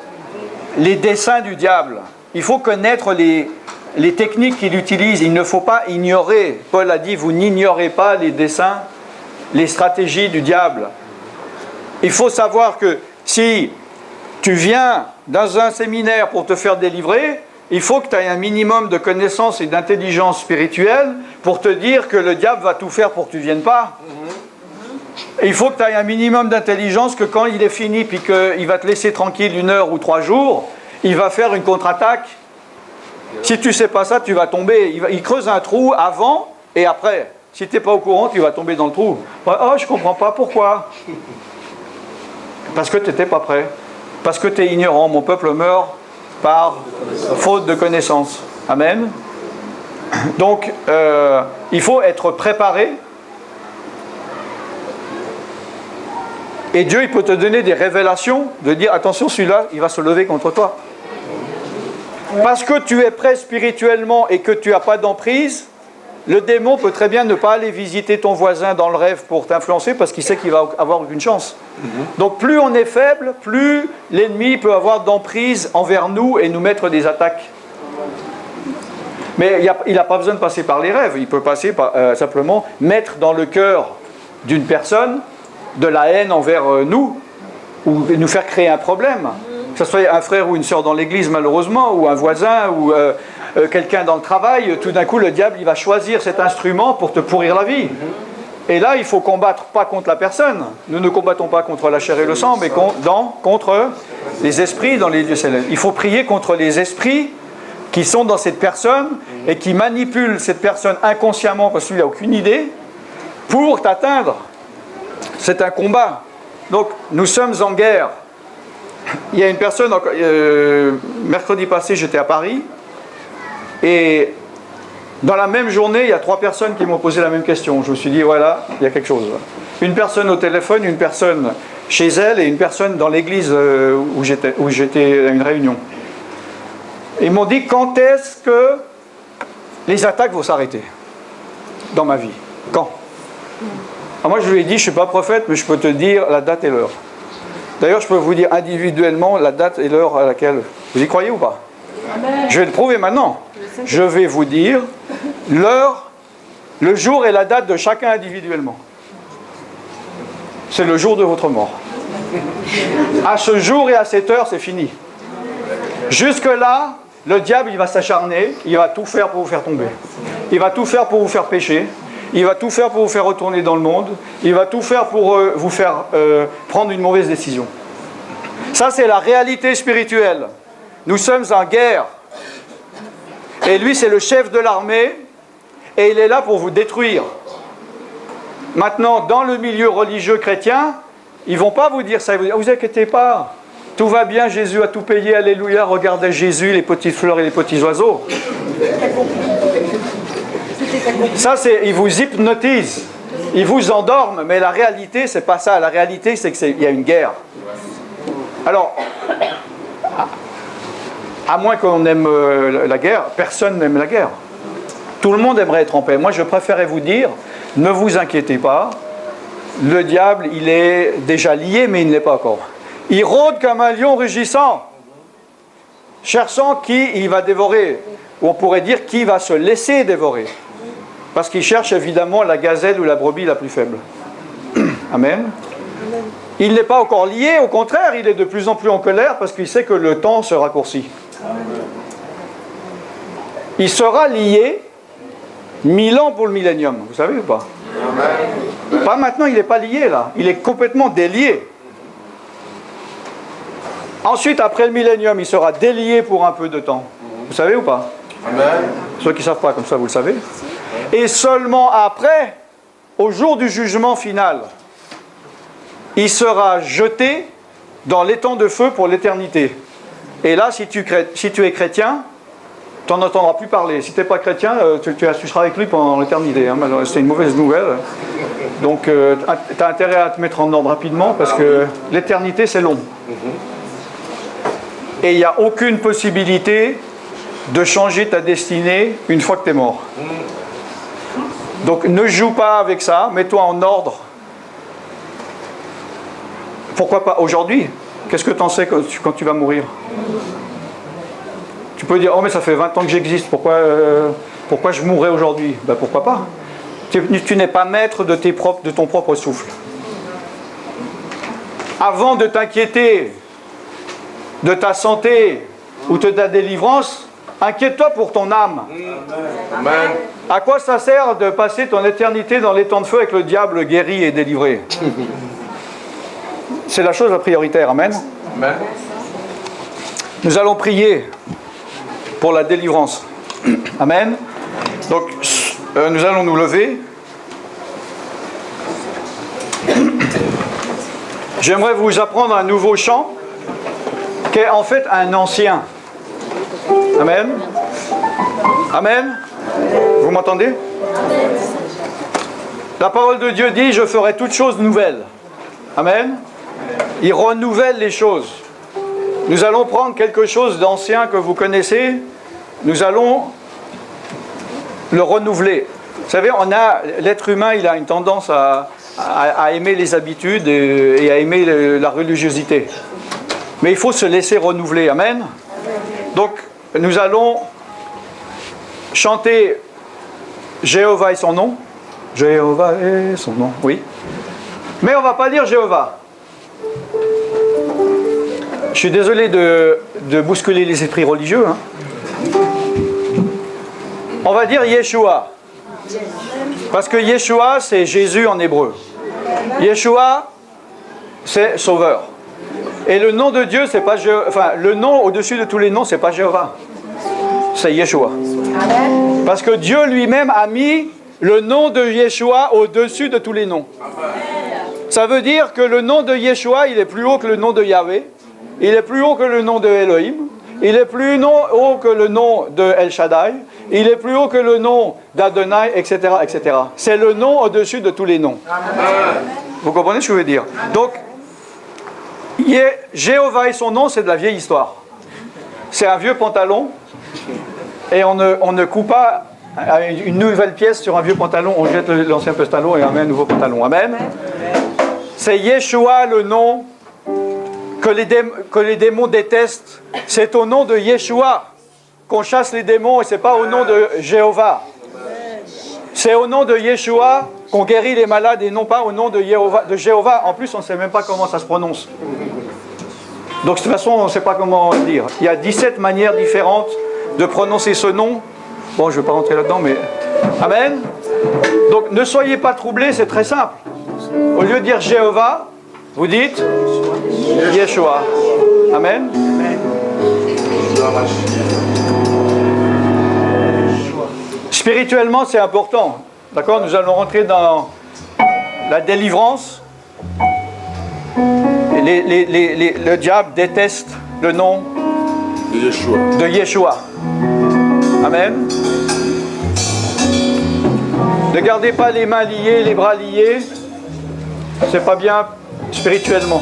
les desseins du diable. Il faut connaître les techniques qu'il utilise. Il ne faut pas ignorer. Paul a dit, vous n'ignorez pas les desseins, les stratégies du diable. Il faut savoir que si tu viens dans un séminaire pour te faire délivrer, il faut que tu aies un minimum de connaissances et d'intelligence spirituelle pour te dire que le diable va tout faire pour que tu ne viennes pas. Et il faut que tu aies un minimum d'intelligence que quand il est fini puis qu'il va te laisser tranquille 1 heure ou 3 jours, il va faire une contre-attaque. Si tu ne sais pas ça, tu vas tomber. Il creuse un trou avant et après. Si tu n'es pas au courant, tu vas tomber dans le trou. Oh, je ne comprends pas pourquoi. Parce que tu n'étais pas prêt. Parce que tu es ignorant. Mon peuple meurt par faute de connaissance. Amen. Donc, il faut être préparé. Et Dieu, il peut te donner des révélations, de dire, attention, celui-là, il va se lever contre toi. Parce que tu es prêt spirituellement et que tu n'as pas d'emprise, le démon peut très bien ne pas aller visiter ton voisin dans le rêve pour t'influencer parce qu'il sait qu'il va avoir aucune chance. Donc plus on est faible, plus l'ennemi peut avoir d'emprise envers nous et nous mettre des attaques. Mais il n'a pas besoin de passer par les rêves, il peut passer par, simplement mettre dans le cœur d'une personne de la haine envers nous, ou nous faire créer un problème. Que ce soit un frère ou une sœur dans l'église malheureusement, ou un voisin, ou quelqu'un dans le travail, tout d'un coup le diable il va choisir cet instrument pour te pourrir la vie. Et là il faut combattre pas contre la personne. Nous ne combattons pas contre la chair et le sang, mais contre les esprits dans les lieux célestes. Il faut prier contre les esprits qui sont dans cette personne et qui manipulent cette personne inconsciemment parce qu'il n'a aucune idée pour t'atteindre. C'est un combat. Donc nous sommes en guerre. Il y a une personne, mercredi passé j'étais à Paris, et dans la même journée il y a 3 personnes qui m'ont posé la même question. Je me suis dit voilà, il y a quelque chose. Une personne au téléphone, une personne chez elle et une personne dans l'église où j'étais à une réunion. Ils m'ont dit quand est-ce que les attaques vont s'arrêter dans ma vie? Quand? Alors moi je lui ai dit, je ne suis pas prophète, mais je peux te dire la date et l'heure. D'ailleurs, je peux vous dire individuellement la date et l'heure à laquelle... Vous y croyez ou pas? Je vais le prouver maintenant. Je vais vous dire l'heure, le jour et la date de chacun individuellement. C'est le jour de votre mort. À ce jour et à cette heure, c'est fini. Jusque-là, le diable, il va s'acharner, il va tout faire pour vous faire tomber. Il va tout faire pour vous faire pécher. Il va tout faire pour vous faire retourner dans le monde. Il va tout faire pour vous faire prendre une mauvaise décision. Ça, c'est la réalité spirituelle. Nous sommes en guerre. Et lui, c'est le chef de l'armée. Et il est là pour vous détruire. Maintenant, dans le milieu religieux chrétien, ils ne vont pas vous dire ça. Ils vont dire, vous inquiétez pas. Tout va bien, Jésus a tout payé. Alléluia. Regardez Jésus, les petites fleurs et les petits oiseaux. Ça, ils vous hypnotisent, ils vous endorment, mais la réalité, c'est pas ça. La réalité, c'est qu'il y a une guerre. Alors, à moins qu'on aime la guerre, personne n'aime la guerre. Tout le monde aimerait être en paix. Moi, je préférais vous dire, ne vous inquiétez pas, le diable, il est déjà lié, mais il ne l'est pas encore. Il rôde comme un lion rugissant, cherchant qui il va dévorer. Ou on pourrait dire qui va se laisser dévorer. Parce qu'il cherche évidemment la gazelle ou la brebis la plus faible. Amen. Il n'est pas encore lié, au contraire, il est de plus en plus en colère parce qu'il sait que le temps se raccourcit. Il sera lié 1000 ans pour le millénium, vous savez ou pas? Pas maintenant, il n'est pas lié là, il est complètement délié. Ensuite, après le millénium, il sera délié pour un peu de temps. Vous savez ou pas? Ceux qui ne savent pas, comme ça vous le savez. Et seulement après, au jour du jugement final, il sera jeté dans l'étang de feu pour l'éternité. Et là, si tu es chrétien, tu n'en entendras plus parler. Si tu n'es pas chrétien, tu seras avec lui pendant l'éternité. Hein. C'est une mauvaise nouvelle. Donc, tu as intérêt à te mettre en ordre rapidement parce que l'éternité, c'est long. Et il n'y a aucune possibilité de changer ta destinée une fois que tu es mort. Donc, ne joue pas avec ça. Mets-toi en ordre. Pourquoi pas aujourd'hui? Qu'est-ce que tu en sais quand tu vas mourir? Tu peux dire, oh mais ça fait 20 ans que j'existe, pourquoi je mourrais aujourd'hui? Ben pourquoi pas? Tu n'es pas maître de ton propre souffle. Avant de t'inquiéter de ta santé ou de ta délivrance, inquiète-toi pour ton âme. Amen. À quoi ça sert de passer ton éternité dans les temps de feu avec le diable guéri et délivré? C'est la chose la prioritaire, amen. Amen. Nous allons prier pour la délivrance. Amen. Donc, nous allons nous lever. J'aimerais vous apprendre un nouveau chant qui est en fait un ancien. Amen. Amen. Vous m'entendez? La parole de Dieu dit, je ferai toutes choses nouvelles. Amen. Il renouvelle les choses. Nous allons prendre quelque chose d'ancien que vous connaissez, nous allons le renouveler. Vous savez, l'être humain, il a une tendance à aimer les habitudes et à aimer la religiosité. Mais il faut se laisser renouveler. Amen. Donc, nous allons chanter Jéhovah est son nom. Jéhovah est son nom, oui. Mais on ne va pas dire Jéhovah. Je suis désolé de bousculer les esprits religieux. Hein. On va dire Yeshua. Parce que Yeshua, c'est Jésus en hébreu. Yeshua, c'est Sauveur. Et le nom de Dieu, c'est pas le nom au-dessus de tous les noms, c'est pas Jéhovah. C'est Yeshua. Parce que Dieu lui-même a mis le nom de Yeshua au-dessus de tous les noms. Ça veut dire que le nom de Yeshua, il est plus haut que le nom de Yahvé. Il est plus haut que le nom de Elohim. Il est plus haut que le nom de El Shaddai. Il est plus haut que le nom d'Adonai, etc., etc. C'est le nom au-dessus de tous les noms. Vous comprenez ce que je veux dire? Donc, Jéhovah et son nom, c'est de la vieille histoire. C'est un vieux pantalon. Et on ne coupe pas une nouvelle pièce sur un vieux pantalon. On jette l'ancien pantalon et on met un nouveau pantalon. Amen. C'est Yeshua le nom que les démons détestent. C'est au nom de Yeshua qu'on chasse les démons et ce n'est pas au nom de Jéhovah. C'est au nom de Yeshua qu'on guérit les malades et non pas au nom de Jéhovah. En plus, on ne sait même pas comment ça se prononce. Donc de toute façon, on ne sait pas comment le dire. Il y a 17 manières différentes de prononcer ce nom. Bon, je ne vais pas rentrer là-dedans, mais... Amen. Donc ne soyez pas troublés, c'est très simple. Au lieu de dire Jéhovah, vous dites Yeshua. Amen. Spirituellement, c'est important. D'accord? Nous allons rentrer dans la délivrance. Le diable déteste le nom de Yeshua. Amen. Ne gardez pas les mains liées, les bras liés. C'est pas bien spirituellement.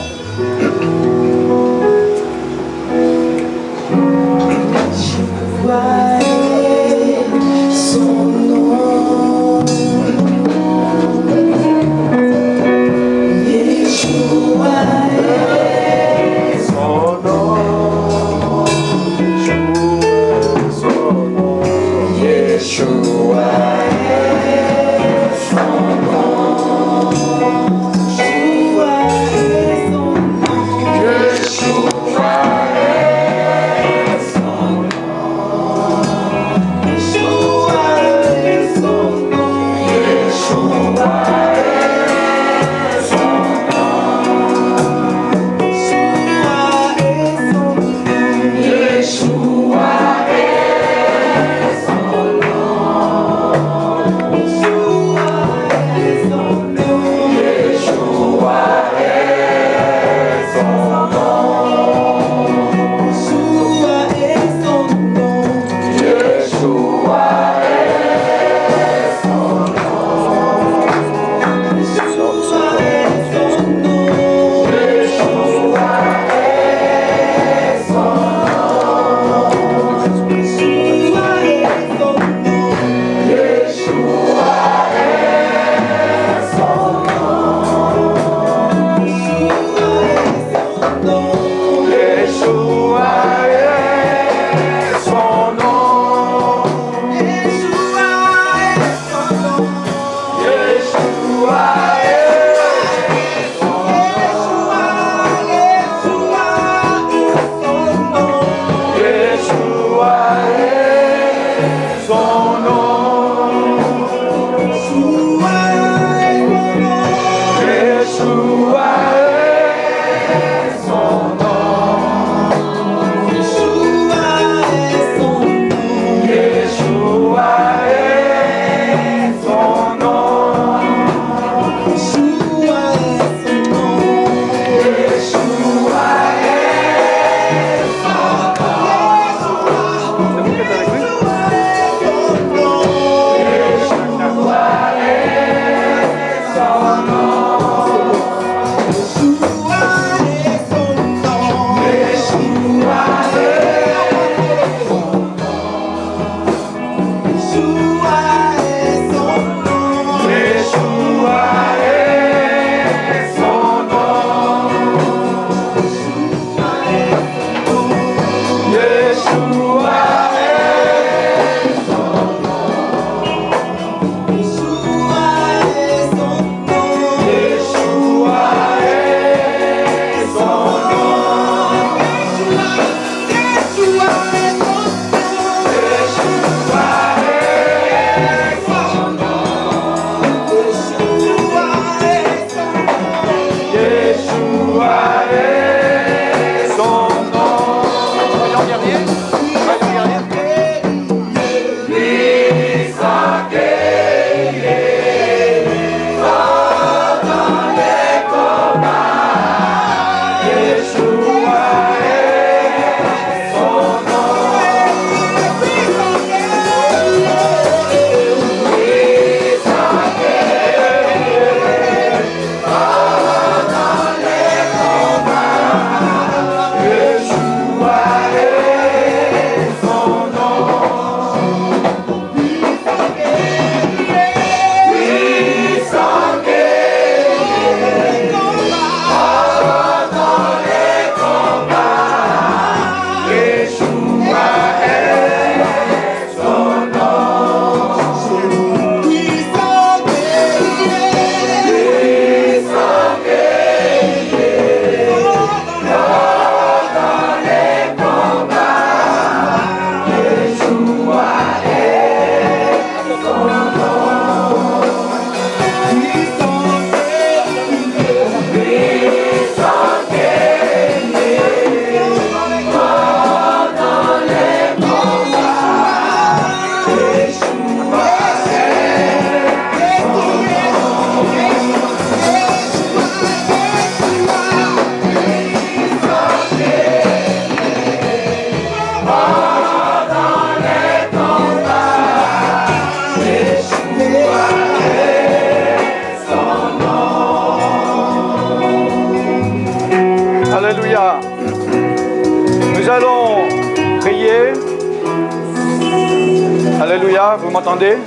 Alléluia, vous m'entendez?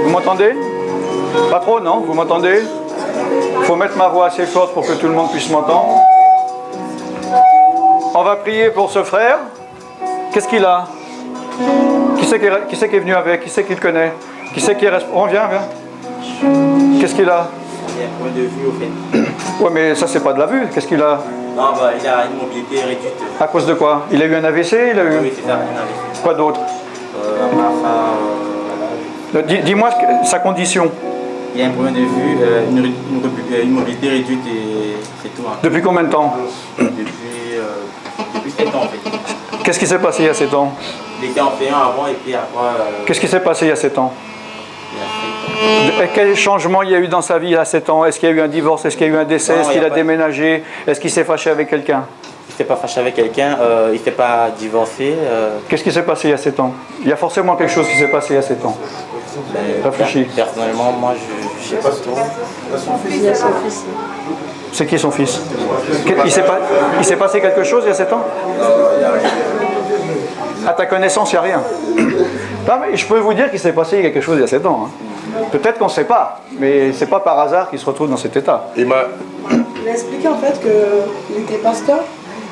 Vous m'entendez? Pas trop, non? Vous m'entendez? Il faut mettre ma voix assez forte pour que tout le monde puisse m'entendre. On va prier pour ce frère. Qu'est-ce qu'il a? Qui c'est qui est venu avec? Qui c'est qui le connaît? Qui c'est qui est responsable? Oh, viens. Qu'est-ce qu'il a? Il a un point de vue au fait. Ouais, mais ça, c'est pas de la vue. Qu'est-ce qu'il a? Non, bah, il a une mobilité réduite. À cause de quoi? Il a eu un AVC? Il a eu... Oui, c'est ça, un AVC. Quoi d'autre? Dis-moi sa condition. Il a un point de vue, une mobilité réduite et c'est tout. Hein. Depuis combien de temps? Depuis 7 ans en fait. Qu'est-ce qui s'est passé il y a 7 ans? Il était en P1 avant et puis après. Qu'est-ce qui s'est passé il y a 7 ans? Il a 7 ans. Quel changement il y a eu dans sa vie il y a 7 ans? Est-ce qu'il y a eu un divorce? Est-ce qu'il y a eu un décès? Non, Est-ce qu'il a pas... déménagé? Est-ce qu'il s'est fâché avec quelqu'un? Il ne s'est pas fâché avec quelqu'un, il ne s'est pas divorcé. Qu'est-ce qui s'est passé il y a 7 ans? Il y a forcément quelque chose qui s'est passé il y a 7 ans. Réfléchis. Personnellement, moi je ne sais pas trop. C'est qui son fils? Il s'est passé quelque chose il y a 7 ans? À ta connaissance, il n'y a rien. Non, mais je peux vous dire qu'il s'est passé quelque chose il y a 7 ans. Hein. Peut-être qu'on ne sait pas, mais c'est pas par hasard qu'il se retrouve dans cet état. Il a expliqué en fait qu'il était pasteur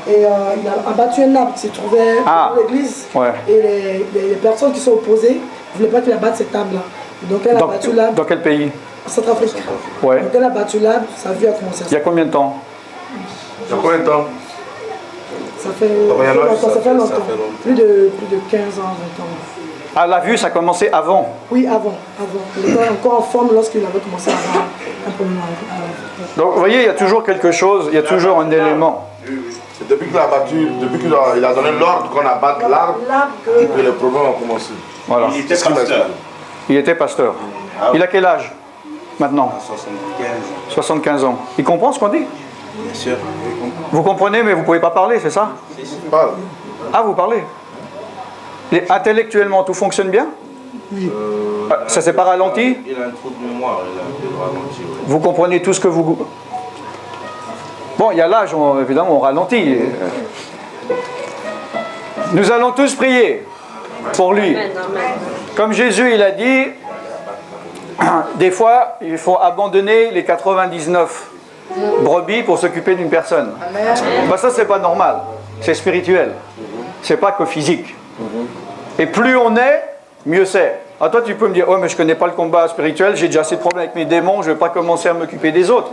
et il a abattu un arbre qui s'est trouvé dans l'église. Ouais. Et les personnes qui sont opposées ne voulaient pas qu'il abatte cet arbre-là. Donc elle a abattu l'arbre. Dans quel pays? En Centrafrique. Ouais. Donc elle a abattu l'arbre, sa vie a commencé à se... Il y a combien de temps? Ça fait longtemps. Plus de 15 ans, 20 ans. Ah, la vue, ça a commencé avant? Oui, avant. Il était encore en forme lorsqu'il avait commencé à avoir un problème. Donc, vous voyez, il y a toujours quelque chose, il y a toujours un élément. C'est depuis qu'il a battu, depuis qu'il a donné l'ordre qu'on abatte l'arbre que les problèmes ont commencé. Voilà. Il était pasteur. Il était pasteur. Il a quel âge maintenant? 75 ans. Il comprend ce qu'on dit? Bien sûr. Vous comprenez, mais vous ne pouvez pas parler, c'est ça? Parle. Ah, vous parlez? Et intellectuellement, tout fonctionne bien? Oui. Ça s'est pas ralenti? Il a un trou de mémoire, il a un peu de ralenti. Ouais. Vous comprenez tout ce que vous... Bon, il y a l'âge, évidemment, on ralentit. Nous allons tous prier pour lui. Comme Jésus, il a dit, des fois, il faut abandonner les 99 brebis pour s'occuper d'une personne. Ben ça, c'est pas normal. C'est spirituel. C'est pas que physique. Et plus on est, mieux c'est. Ah, toi, tu peux me dire, oh, mais je connais pas le combat spirituel, j'ai déjà assez de problèmes avec mes démons, je vais pas commencer à m'occuper des autres.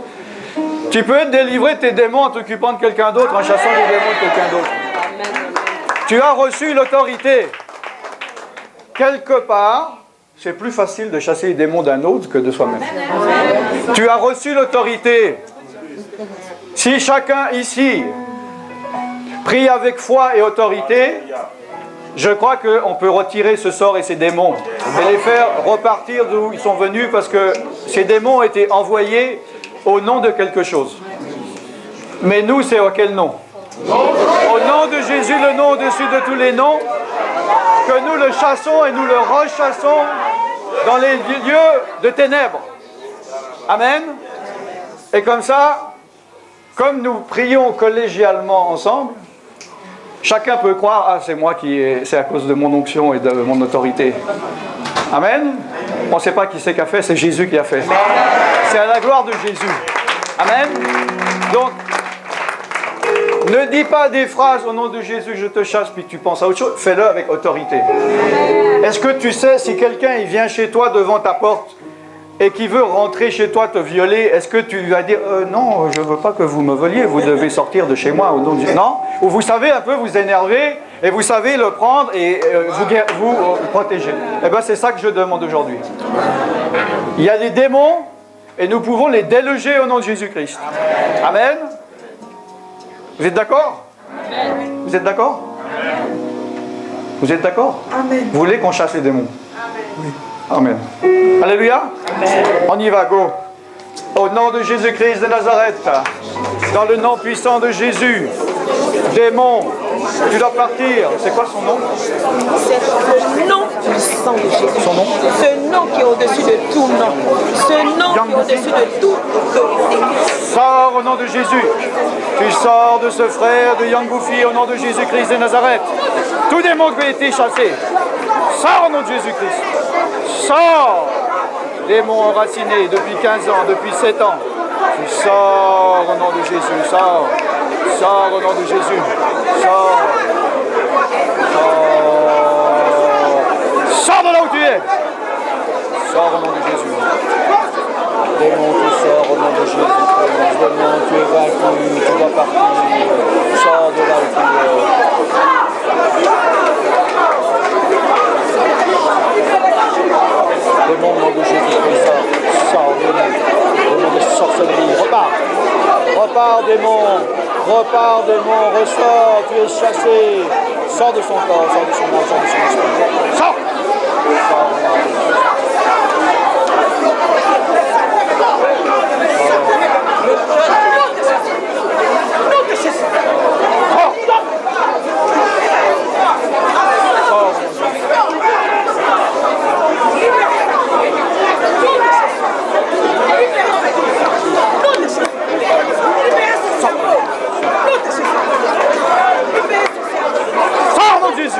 Tu peux délivrer tes démons en t'occupant de quelqu'un d'autre, en chassant les démons de quelqu'un d'autre. Tu as reçu l'autorité. Quelque part, c'est plus facile de chasser les démons d'un autre que de soi-même. Tu as reçu l'autorité. Si chacun ici prie avec foi et autorité, je crois qu'on peut retirer ce sort et ces démons et les faire repartir d'où ils sont venus, parce que ces démons ont été envoyés au nom de quelque chose. Mais nous, c'est à quel nom? Au nom de Jésus, le nom au-dessus de tous les noms, que nous le chassons et nous le rechassons dans les lieux de ténèbres. Amen. Et comme ça, comme nous prions collégialement ensemble, chacun peut croire, ah, c'est moi c'est à cause de mon onction et de mon autorité. Amen. On ne sait pas qui c'est qui a fait, c'est Jésus qui a fait. C'est à la gloire de Jésus. Amen. Donc, ne dis pas des phrases au nom de Jésus, je te chasse, puis tu penses à autre chose. Fais-le avec autorité. Est-ce que tu sais, si quelqu'un il vient chez toi devant ta porte et qui veut rentrer chez toi te violer, est-ce que tu vas dire non, je ne veux pas que vous me voliez, vous devez sortir de chez moi au nom de Jésus. Non. Ou vous savez un peu vous énerver et vous savez le prendre et vous protéger. Eh bien, c'est ça que je demande aujourd'hui. Il y a des démons et nous pouvons les déloger au nom de Jésus-Christ. Amen. Vous êtes d'accord? Vous êtes d'accord? Vous êtes d'accord? Amen. Vous voulez qu'on chasse les démons? Amen. Alléluia. Amen. On y va, go. Au nom de Jésus-Christ de Nazareth, dans le nom puissant de Jésus, démon, tu dois partir. C'est quoi son nom? C'est le nom puissant de Jésus. Son nom? Ce nom qui est au-dessus de tout nom. Ce nom qui est au-dessus de toute autorité. Sors au nom de Jésus. Tu sors de ce frère de Yang Goufi au nom de Jésus-Christ de Nazareth. Tout démon qui a été chassé. Sors au nom de Jésus-Christ. Sors. Démon enraciné depuis 15 ans, depuis 7 ans. Tu sors au nom de Jésus. Sors. Sors au nom de Jésus. Sors. Sors. Sors de là où tu es. Sors au nom de Jésus. Démon, tu sors au nom de Jésus. Démon, tu es vaincu, tu dois partir. Sors de là où tu es. Démon, au nom de Jésus, sors de là. Démon de sorcellerie, repars. Repars, démon. Repars, démon, ressors, tu es chassé. Sors de son corps, sors de son âme, sors de son esprit. Sors. Sors. Sors, mon Jésus.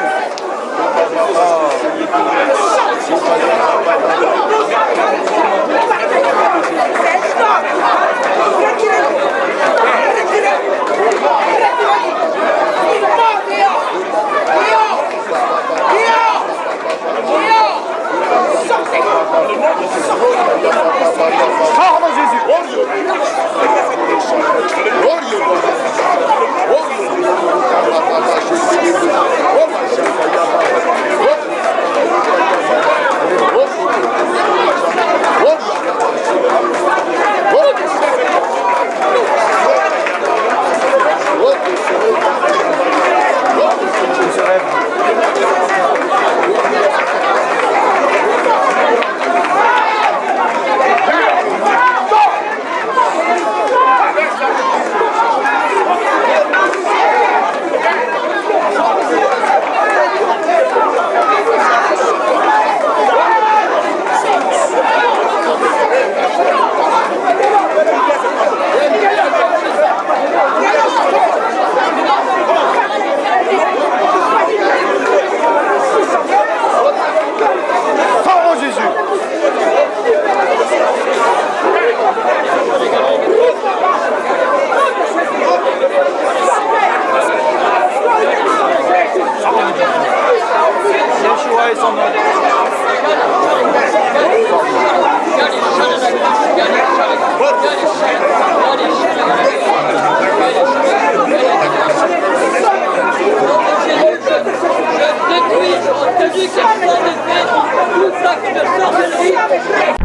Sors, mon Jésus. Yeshua est son nom. Je détruis celui qui a besoin de paix, tout ça qui me sort de lui.